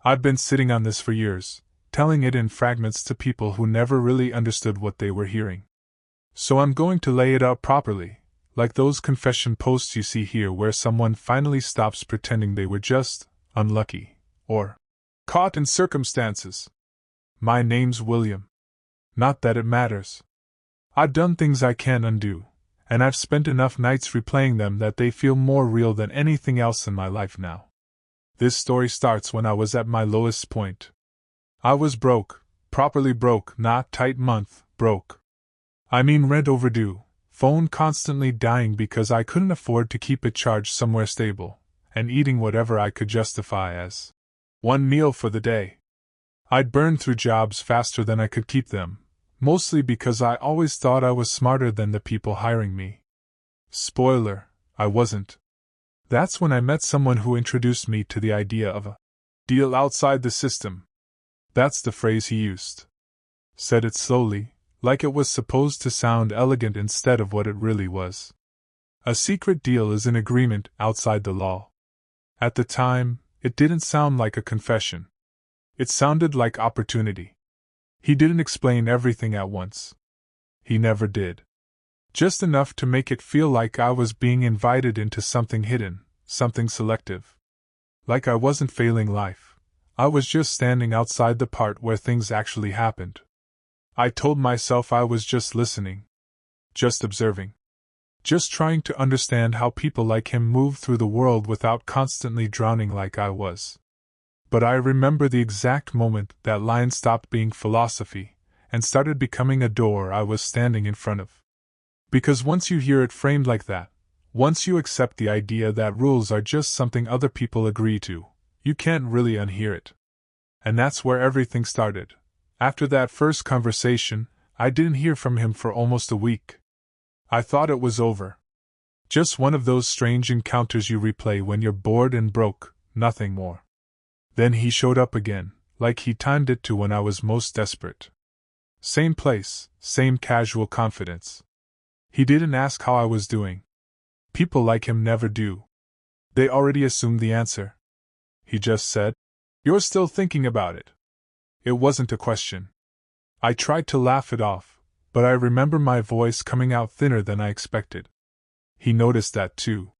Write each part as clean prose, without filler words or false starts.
I've been sitting on this for years, telling it in fragments to people who never really understood what they were hearing. So I'm going to lay it out properly, like those confession posts you see here where someone finally stops pretending they were just unlucky, or caught in circumstances. My name's William. Not that it matters. I've done things I can't undo, and I've spent enough nights replaying them that they feel more real than anything else in my life now. This story starts when I was at my lowest point. I was broke, properly broke, not tight month, broke. I mean rent overdue, phone constantly dying because I couldn't afford to keep it charged somewhere stable, and eating whatever I could justify as one meal for the day. I'd burned through jobs faster than I could keep them, mostly because I always thought I was smarter than the people hiring me. Spoiler, I wasn't. That's when I met someone who introduced me to the idea of a deal outside the system. That's the phrase he used. Said it slowly, like it was supposed to sound elegant instead of what it really was. A secret deal is an agreement outside the law. At the time, it didn't sound like a confession. It sounded like opportunity. He didn't explain everything at once. He never did. Just enough to make it feel like I was being invited into something hidden, something selective. Like I wasn't failing life. I was just standing outside the part where things actually happened. I told myself I was just listening. Just observing. Just trying to understand how people like him move through the world without constantly drowning like I was. But I remember the exact moment that line stopped being philosophy and started becoming a door I was standing in front of. Because once you hear it framed like that, once you accept the idea that rules are just something other people agree to, you can't really unhear it. And that's where everything started. After that first conversation, I didn't hear from him for almost a week. I thought it was over. Just one of those strange encounters you replay when you're bored and broke, nothing more. Then he showed up again, like he timed it to when I was most desperate. Same place, same casual confidence. He didn't ask how I was doing. People like him never do. They already assumed the answer. He just said, "You're still thinking about it." It wasn't a question. I tried to laugh it off, but I remember my voice coming out thinner than I expected. He noticed that too.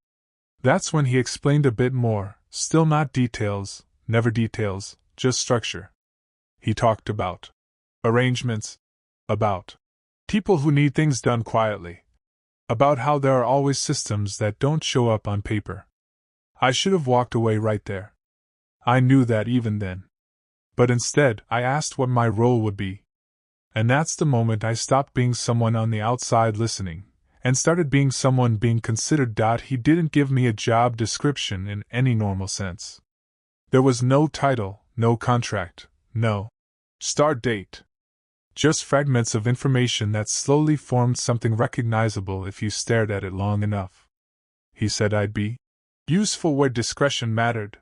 That's when he explained a bit more, still not details, never details, just structure. He talked about arrangements, about people who need things done quietly, about how there are always systems that don't show up on paper. I should have walked away right there. I knew that even then. But instead, I asked what my role would be. And that's the moment I stopped being someone on the outside listening, and started being someone being considered. He didn't give me a job description in any normal sense. There was no title, no contract, no start date. Just fragments of information that slowly formed something recognizable if you stared at it long enough. He said I'd be useful where discretion mattered.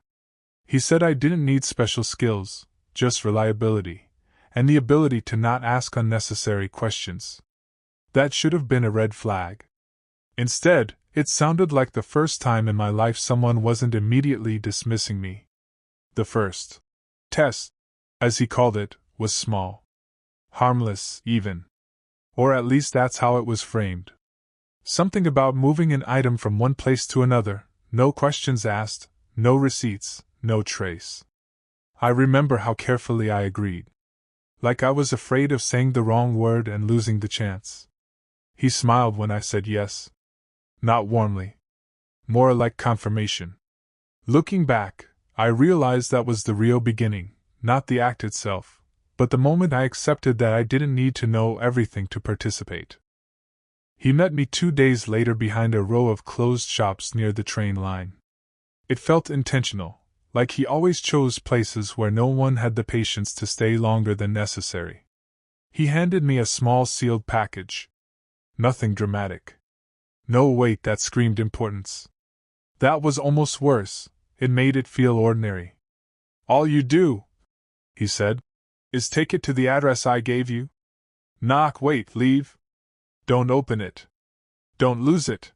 He said I didn't need special skills, just reliability, and the ability to not ask unnecessary questions. That should have been a red flag. Instead, it sounded like the first time in my life someone wasn't immediately dismissing me. The first test, as he called it, was small. Harmless, even. Or at least that's how it was framed. Something about moving an item from one place to another, no questions asked, no receipts, no trace. I remember how carefully I agreed. Like I was afraid of saying the wrong word and losing the chance. He smiled when I said yes. Not warmly. More like confirmation. Looking back, I realized that was the real beginning, not the act itself, but the moment I accepted that I didn't need to know everything to participate. He met me 2 days later behind a row of closed shops near the train line. It felt intentional, like he always chose places where no one had the patience to stay longer than necessary. He handed me a small sealed package. Nothing dramatic. No weight that screamed importance. That was almost worse. It made it feel ordinary. "All you do," he said, "is take it to the address I gave you? Knock, wait, leave. Don't open it. Don't lose it.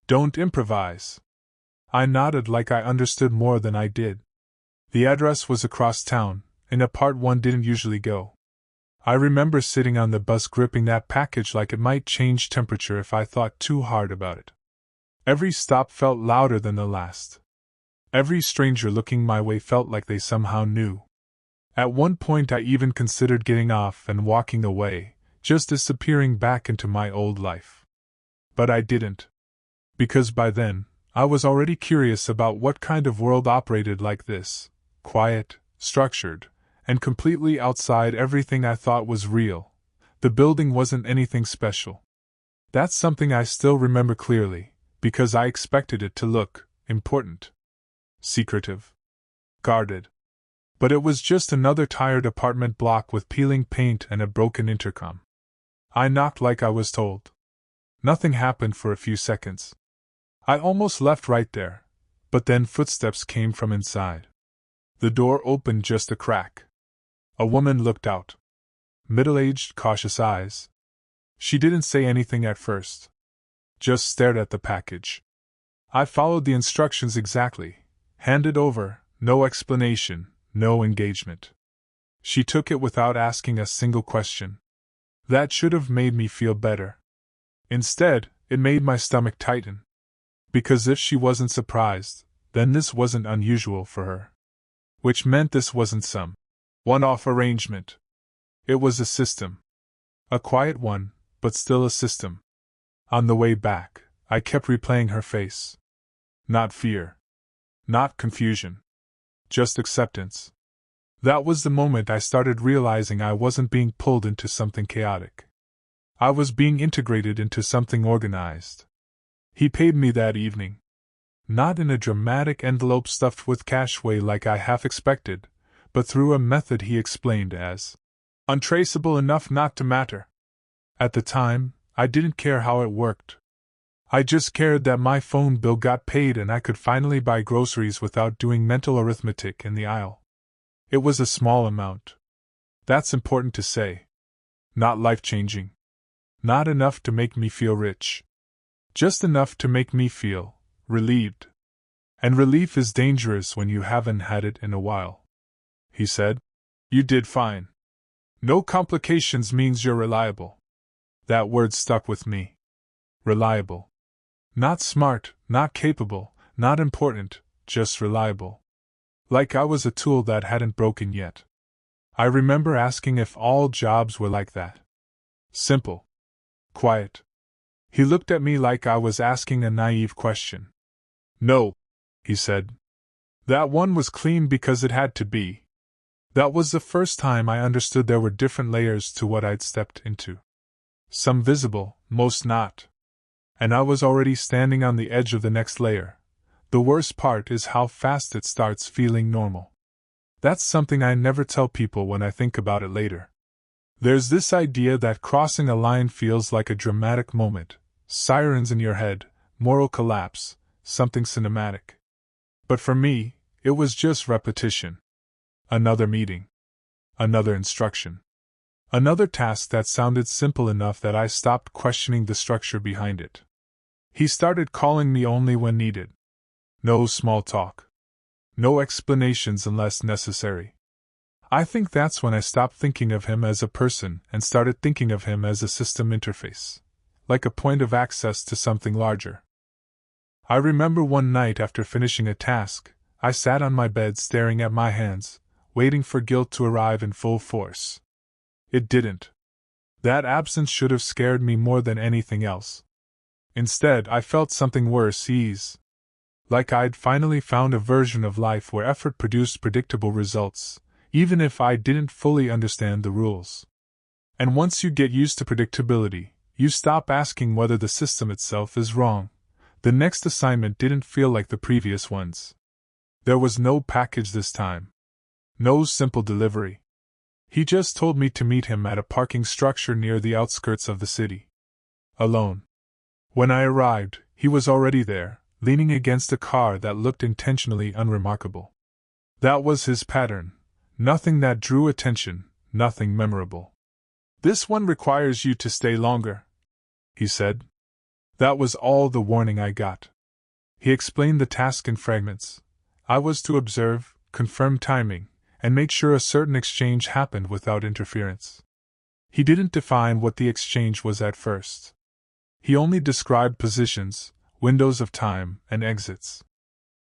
Don't improvise." I nodded like I understood more than I did. The address was across town, in a part one didn't usually go. I remember sitting on the bus gripping that package like it might change temperature if I thought too hard about it. Every stop felt louder than the last. Every stranger looking my way felt like they somehow knew. At one point I even considered getting off and walking away, just disappearing back into my old life. But I didn't. Because by then, I was already curious about what kind of world operated like this, quiet, structured, and completely outside everything I thought was real. The building wasn't anything special. That's something I still remember clearly, because I expected it to look important. Secretive. Guarded. But it was just another tired apartment block with peeling paint and a broken intercom. I knocked like I was told. Nothing happened for a few seconds. I almost left right there, but then footsteps came from inside. The door opened just a crack. A woman looked out. Middle-aged, cautious eyes. She didn't say anything at first. Just stared at the package. I followed the instructions exactly. Handed over, no explanation, no engagement. She took it without asking a single question. That should have made me feel better. Instead, it made my stomach tighten. Because if she wasn't surprised, then this wasn't unusual for her. Which meant this wasn't some one-off arrangement. It was a system. A quiet one, but still a system. On the way back, I kept replaying her face. Not fear. Not confusion. Just acceptance. That was the moment I started realizing I wasn't being pulled into something chaotic. I was being integrated into something organized. He paid me that evening. Not in a dramatic envelope stuffed with cash way like I half expected, but through a method he explained as untraceable enough not to matter. At the time, I didn't care how it worked. I just cared that my phone bill got paid and I could finally buy groceries without doing mental arithmetic in the aisle. It was a small amount. That's important to say. Not life-changing. Not enough to make me feel rich. Just enough to make me feel relieved. And relief is dangerous when you haven't had it in a while. He said, "You did fine. No complications means you're reliable." That word stuck with me. Reliable. Not smart, not capable, not important, just reliable. Like I was a tool that hadn't broken yet. I remember asking if all jobs were like that. Simple. Quiet. He looked at me like I was asking a naive question. "No," he said. "That one was clean because it had to be." That was the first time I understood there were different layers to what I'd stepped into. Some visible, most not. And I was already standing on the edge of the next layer. The worst part is how fast it starts feeling normal. That's something I never tell people when I think about it later. There's this idea that crossing a line feels like a dramatic moment, sirens in your head, moral collapse, something cinematic. But for me, it was just repetition. Another meeting. Another instruction. Another task that sounded simple enough that I stopped questioning the structure behind it. He started calling me only when needed. No small talk. No explanations unless necessary. I think that's when I stopped thinking of him as a person and started thinking of him as a system interface, like a point of access to something larger. I remember one night after finishing a task, I sat on my bed staring at my hands, waiting for guilt to arrive in full force. It didn't. That absence should have scared me more than anything else. Instead, I felt something worse, ease. Like I'd finally found a version of life where effort produced predictable results, even if I didn't fully understand the rules. And once you get used to predictability, you stop asking whether the system itself is wrong. The next assignment didn't feel like the previous ones. There was no package this time. No simple delivery. He just told me to meet him at a parking structure near the outskirts of the city. Alone. When I arrived, he was already there, leaning against a car that looked intentionally unremarkable. That was his pattern. Nothing that drew attention, nothing memorable. "This one requires you to stay longer," he said. That was all the warning I got. He explained the task in fragments. I was to observe, confirm timing, and make sure a certain exchange happened without interference. He didn't define what the exchange was at first. He only described positions, windows of time, and exits.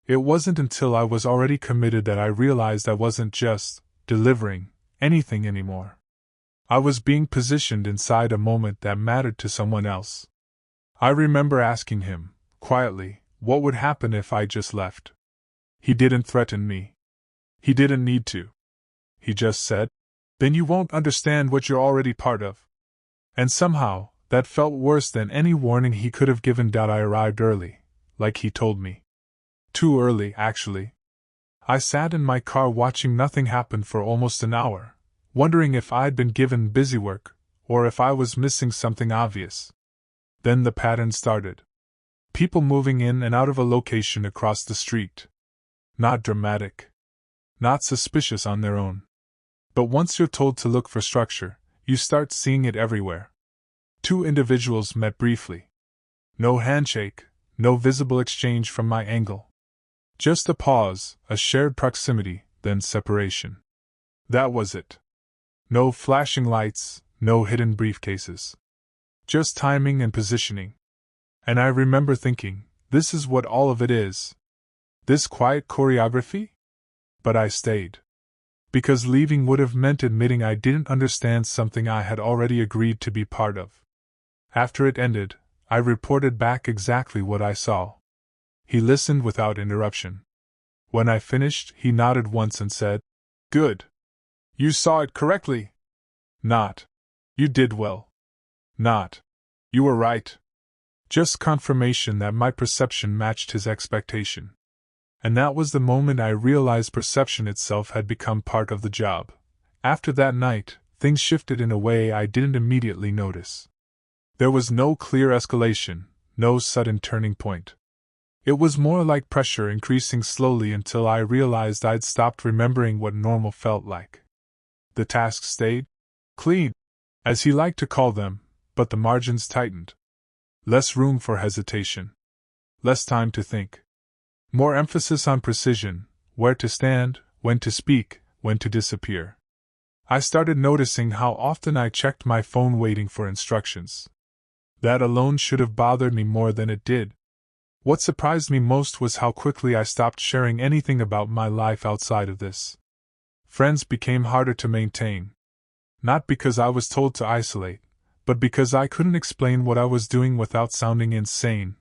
It wasn't until I was already committed that I realized I wasn't just delivering anything anymore. I was being positioned inside a moment that mattered to someone else. I remember asking him, quietly, what would happen if I just left. He didn't threaten me. He didn't need to. He just said, "Then you won't understand what you're already part of." And somehow, that felt worse than any warning he could have given. I arrived early, like he told me. Too early, actually. I sat in my car watching nothing happen for almost an hour, wondering if I'd been given busy work, or if I was missing something obvious. Then the pattern started. People moving in and out of a location across the street. Not dramatic. Not suspicious on their own. But once you're told to look for structure, you start seeing it everywhere. Two individuals met briefly. No handshake, no visible exchange from my angle. Just a pause, a shared proximity, then separation. That was it. No flashing lights, no hidden briefcases. Just timing and positioning. And I remember thinking, this is what all of it is. This quiet choreography? But I stayed. Because leaving would have meant admitting I didn't understand something I had already agreed to be part of. After it ended, I reported back exactly what I saw. He listened without interruption. When I finished, he nodded once and said, "Good. You saw it correctly." Not, "You did well." Not, "You were right." Just confirmation that my perception matched his expectation. And that was the moment I realized perception itself had become part of the job. After that night, things shifted in a way I didn't immediately notice. There was no clear escalation, no sudden turning point. It was more like pressure increasing slowly until I realized I'd stopped remembering what normal felt like. The tasks stayed clean, as he liked to call them, but the margins tightened. Less room for hesitation. Less time to think. More emphasis on precision, where to stand, when to speak, when to disappear. I started noticing how often I checked my phone waiting for instructions. That alone should have bothered me more than it did. What surprised me most was how quickly I stopped sharing anything about my life outside of this. Friends became harder to maintain. Not because I was told to isolate, but because I couldn't explain what I was doing without sounding insane,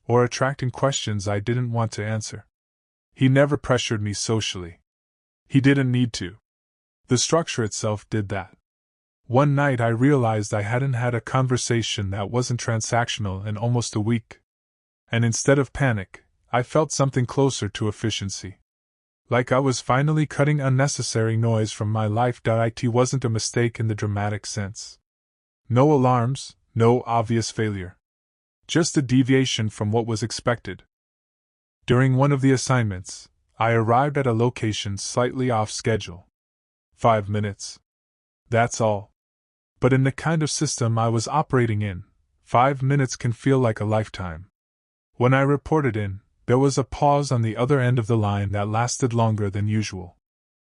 or attracting questions I didn't want to answer. He never pressured me socially. He didn't need to. The structure itself did that. One night I realized I hadn't had a conversation that wasn't transactional in almost a week. And instead of panic, I felt something closer to efficiency. Like I was finally cutting unnecessary noise from my life. It wasn't a mistake in the dramatic sense. No alarms, no obvious failure. Just a deviation from what was expected. During one of the assignments, I arrived at a location slightly off schedule. 5 minutes. That's all. But in the kind of system I was operating in, 5 minutes can feel like a lifetime. When I reported in, there was a pause on the other end of the line that lasted longer than usual.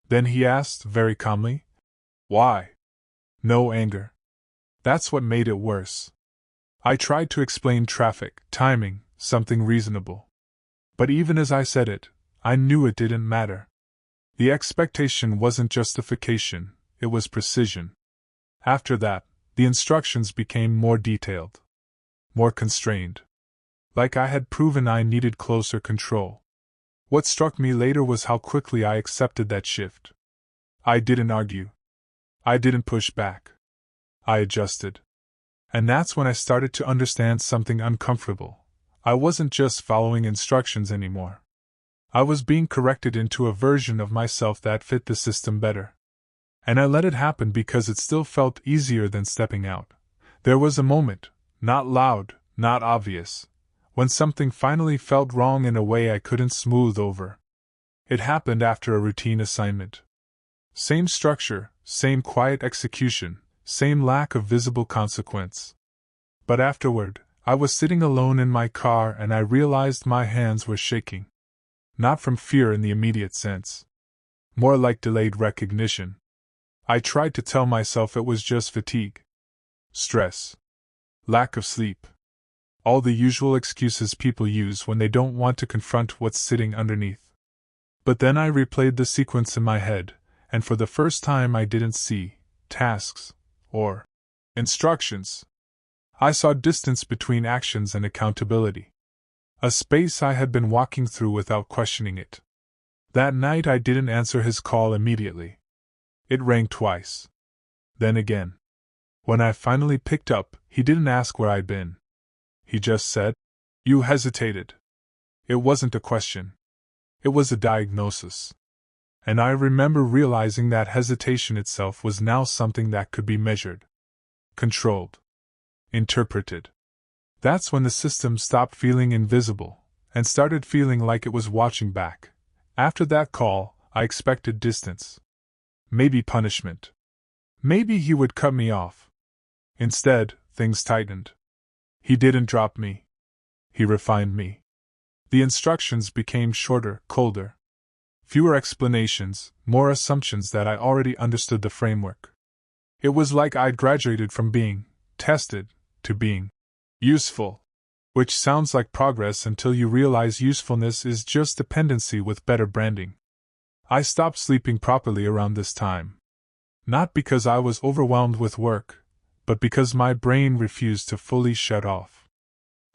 Then he asked, very calmly, "Why?" No anger. That's what made it worse. I tried to explain traffic, timing, something reasonable. But even as I said it, I knew it didn't matter. The expectation wasn't justification, it was precision. After that, the instructions became more detailed. More constrained. Like I had proven I needed closer control. What struck me later was how quickly I accepted that shift. I didn't argue. I didn't push back. I adjusted. And that's when I started to understand something uncomfortable. I wasn't just following instructions anymore. I was being corrected into a version of myself that fit the system better. And I let it happen because it still felt easier than stepping out. There was a moment, not loud, not obvious, when something finally felt wrong in a way I couldn't smooth over. It happened after a routine assignment. Same structure, same quiet execution, same lack of visible consequence. But afterward, I was sitting alone in my car and I realized my hands were shaking. Not from fear in the immediate sense. more like delayed recognition. I tried to tell myself it was just fatigue, stress, lack of sleep. All the usual excuses people use when they don't want to confront what's sitting underneath. But then I replayed the sequence in my head, and for the first time I didn't see tasks or instructions. I saw distance between actions and accountability. A space I had been walking through without questioning it. That night I didn't answer his call immediately. It rang twice. Then again. When I finally picked up, he didn't ask where I'd been. He just said, "You hesitated." It wasn't a question. It was a diagnosis. And I remember realizing that hesitation itself was now something that could be measured, controlled, interpreted. That's when the system stopped feeling invisible, and started feeling like it was watching back. After that call, I expected distance. Maybe punishment. Maybe he would cut me off. Instead, things tightened. He didn't drop me. He refined me. The instructions became shorter, colder. Fewer explanations, more assumptions that I already understood the framework. It was like I'd graduated from being tested to being useful, which sounds like progress until you realize usefulness is just dependency with better branding. I stopped sleeping properly around this time. Not because I was overwhelmed with work, but because my brain refused to fully shut off.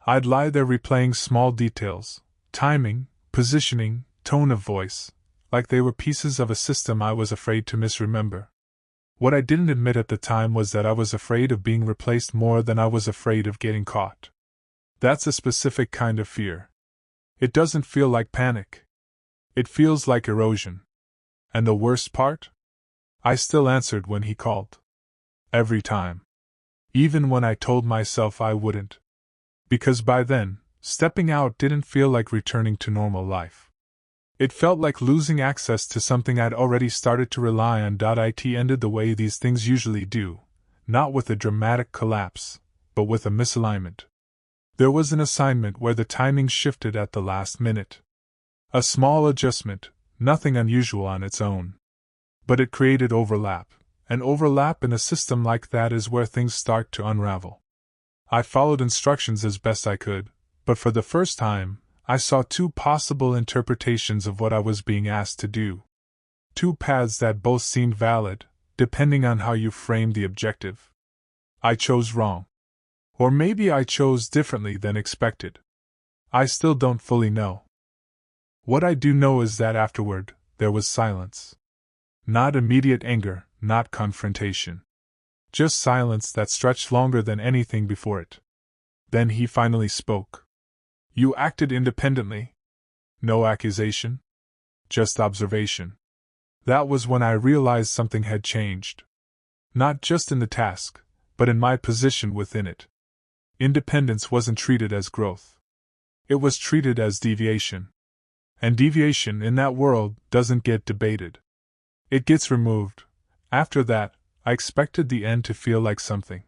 I'd lie there replaying small details, timing, positioning, tone of voice, like they were pieces of a system I was afraid to misremember. What I didn't admit at the time was that I was afraid of being replaced more than I was afraid of getting caught. That's a specific kind of fear. It doesn't feel like panic. It feels like erosion. And the worst part? I still answered when he called. Every time. Even when I told myself I wouldn't. Because by then, stepping out didn't feel like returning to normal life. It felt like losing access to something I'd already started to rely on. It ended the way these things usually do, not with a dramatic collapse, but with a misalignment. There was an assignment where the timing shifted at the last minute. A small adjustment, nothing unusual on its own. But it created overlap, and overlap in a system like that is where things start to unravel. I followed instructions as best I could, but for the first time, I saw two possible interpretations of what I was being asked to do. Two paths that both seemed valid, depending on how you framed the objective. I chose wrong. Or maybe I chose differently than expected. I still don't fully know. What I do know is that afterward, there was silence. Not immediate anger, not confrontation. Just silence that stretched longer than anything before it. Then he finally spoke. "You acted independently." No accusation. Just observation. That was when I realized something had changed. Not just in the task, but in my position within it. Independence wasn't treated as growth. It was treated as deviation. And deviation in that world doesn't get debated. It gets removed. After that, I expected the end to feel like something.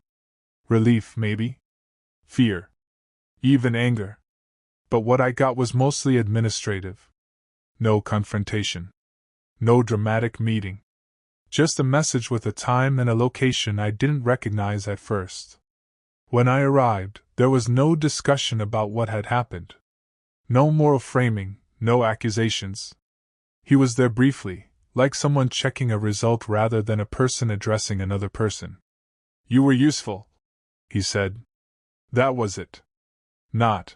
Relief, maybe? Fear. Even anger. But what I got was mostly administrative. No confrontation. No dramatic meeting. Just a message with a time and a location I didn't recognize at first. When I arrived, there was no discussion about what had happened. No moral framing, no accusations. He was there briefly, like someone checking a result rather than a person addressing another person. "You were useful," he said. That was it. Not,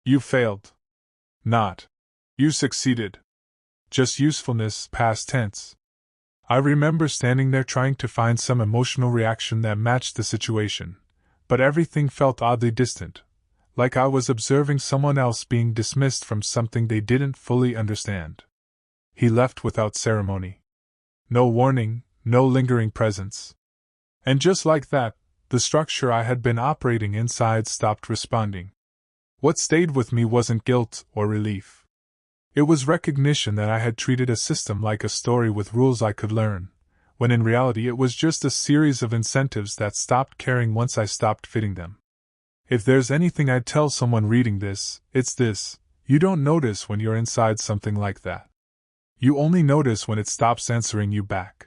"You failed." Not, "You succeeded." Just usefulness, past tense. I remember standing there trying to find some emotional reaction that matched the situation, but everything felt oddly distant, like I was observing someone else being dismissed from something they didn't fully understand. He left without ceremony. No warning, no lingering presence. And just like that, the structure I had been operating inside stopped responding. What stayed with me wasn't guilt or relief. It was recognition that I had treated a system like a story with rules I could learn, when in reality it was just a series of incentives that stopped caring once I stopped fitting them. If there's anything I'd tell someone reading this, it's this: you don't notice when you're inside something like that. You only notice when it stops answering you back.